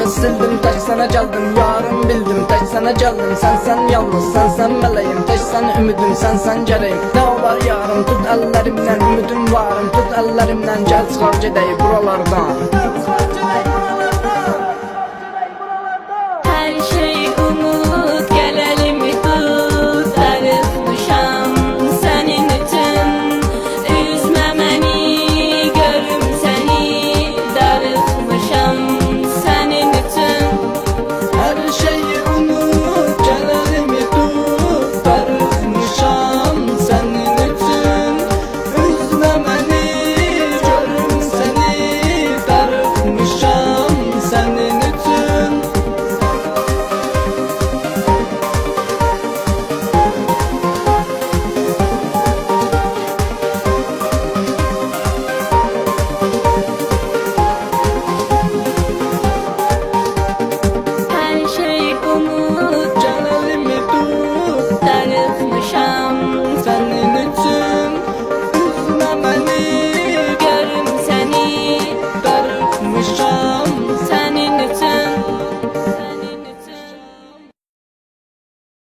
sildim, tek sana geldim. Yarım bildim, tek sana geldim. Sen yalnız, sen meleğim. Tek sen ümidim, sen gereğim. Ne olar yarım, tut ellerimden, ümidim varım. Tut ellerimden, gel çıkar gedək buralardan.